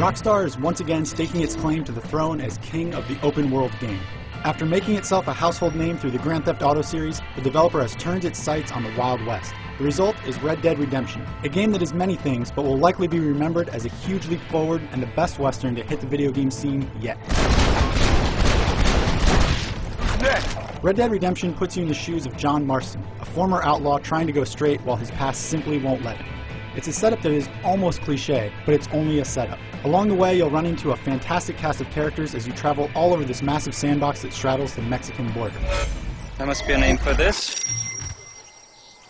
Rockstar is once again staking its claim to the throne as king of the open world game. After making itself a household name through the Grand Theft Auto series, the developer has turned its sights on the Wild West. The result is Red Dead Redemption, a game that is many things but will likely be remembered as a huge leap forward and the best Western to hit the video game scene yet. Red Dead Redemption puts you in the shoes of John Marston, a former outlaw trying to go straight while his past simply won't let him. It's a setup that is almost cliche, but it's only a setup. Along the way, you'll run into a fantastic cast of characters as you travel all over this massive sandbox that straddles the Mexican border. There must be a name for this.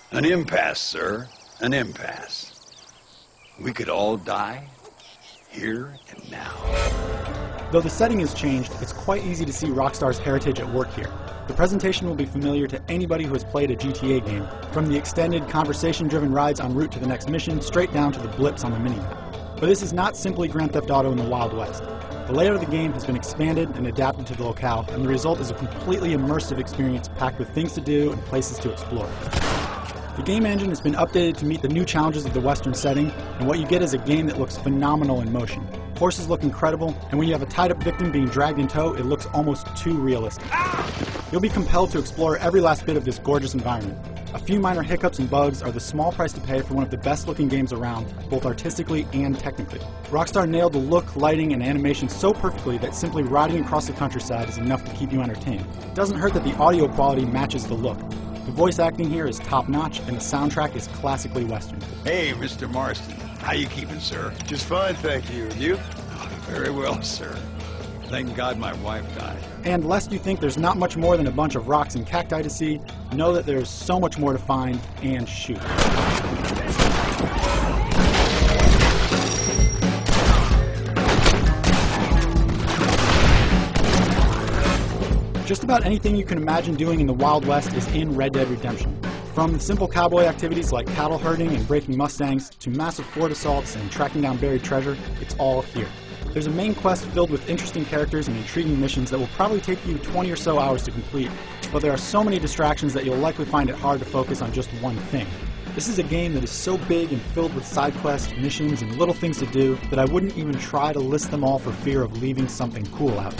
An impasse, sir. An impasse. We could all die, here and now. Though the setting has changed, it's quite easy to see Rockstar's heritage at work here. The presentation will be familiar to anybody who has played a GTA game, from the extended conversation-driven rides en route to the next mission, straight down to the blips on the minimap. But this is not simply Grand Theft Auto in the Wild West. The layout of the game has been expanded and adapted to the locale, and the result is a completely immersive experience packed with things to do and places to explore. The game engine has been updated to meet the new challenges of the Western setting, and what you get is a game that looks phenomenal in motion. Horses look incredible, and when you have a tied-up victim being dragged in tow, it looks almost too realistic. You'll be compelled to explore every last bit of this gorgeous environment. A few minor hiccups and bugs are the small price to pay for one of the best-looking games around, both artistically and technically. Rockstar nailed the look, lighting, and animation so perfectly that simply riding across the countryside is enough to keep you entertained. It doesn't hurt that the audio quality matches the look. The voice acting here is top-notch, and the soundtrack is classically Western. Hey, Mr. Marston. How you keeping, sir? Just fine, thank you. And you? Oh, very well, sir. Thank God my wife died. And lest you think there's not much more than a bunch of rocks and cacti to see, know that there's so much more to find and shoot. Just about anything you can imagine doing in the Wild West is in Red Dead Redemption. From the simple cowboy activities like cattle herding and breaking Mustangs, to massive fort assaults and tracking down buried treasure, it's all here. There's a main quest filled with interesting characters and intriguing missions that will probably take you 20 or so hours to complete, but there are so many distractions that you'll likely find it hard to focus on just one thing. This is a game that is so big and filled with side quests, missions, and little things to do that I wouldn't even try to list them all for fear of leaving something cool out.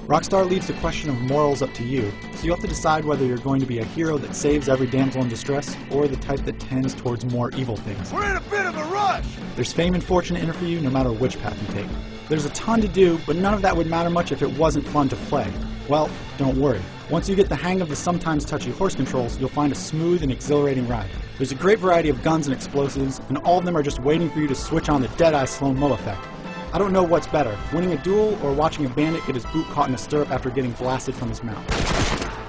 Rockstar leaves the question of morals up to you, so you have to decide whether you're going to be a hero that saves every damsel in distress, or the type that tends towards more evil things. We're in a bit of a rush! There's fame and fortune in it for you no matter which path you take. There's a ton to do, but none of that would matter much if it wasn't fun to play. Well, don't worry. Once you get the hang of the sometimes touchy horse controls, you'll find a smooth and exhilarating ride. There's a great variety of guns and explosives, and all of them are just waiting for you to switch on the Deadeye slow-mo effect. I don't know what's better, winning a duel or watching a bandit get his boot caught in a stirrup after getting blasted from his mount.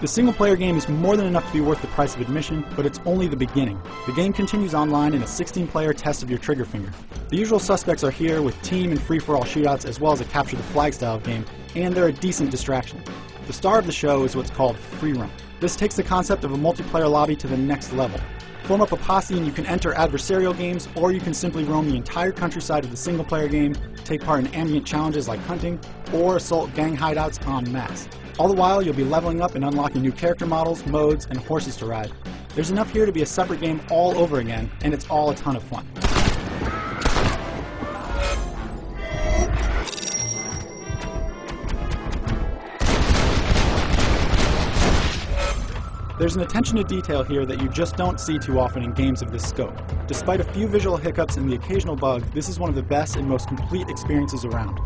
The single-player game is more than enough to be worth the price of admission, but it's only the beginning. The game continues online in a 16-player test of your trigger finger. The usual suspects are here with team and free-for-all shootouts as well as a capture-the-flag style game, and they're a decent distraction. The star of the show is what's called free run. This takes the concept of a multiplayer lobby to the next level. Form up a posse and you can enter adversarial games, or you can simply roam the entire countryside of the single-player game, take part in ambient challenges like hunting, or assault gang hideouts en masse. All the while, you'll be leveling up and unlocking new character models, modes, and horses to ride. There's enough here to be a separate game all over again, and it's all a ton of fun. There's an attention to detail here that you just don't see too often in games of this scope. Despite a few visual hiccups and the occasional bug, this is one of the best and most complete experiences around.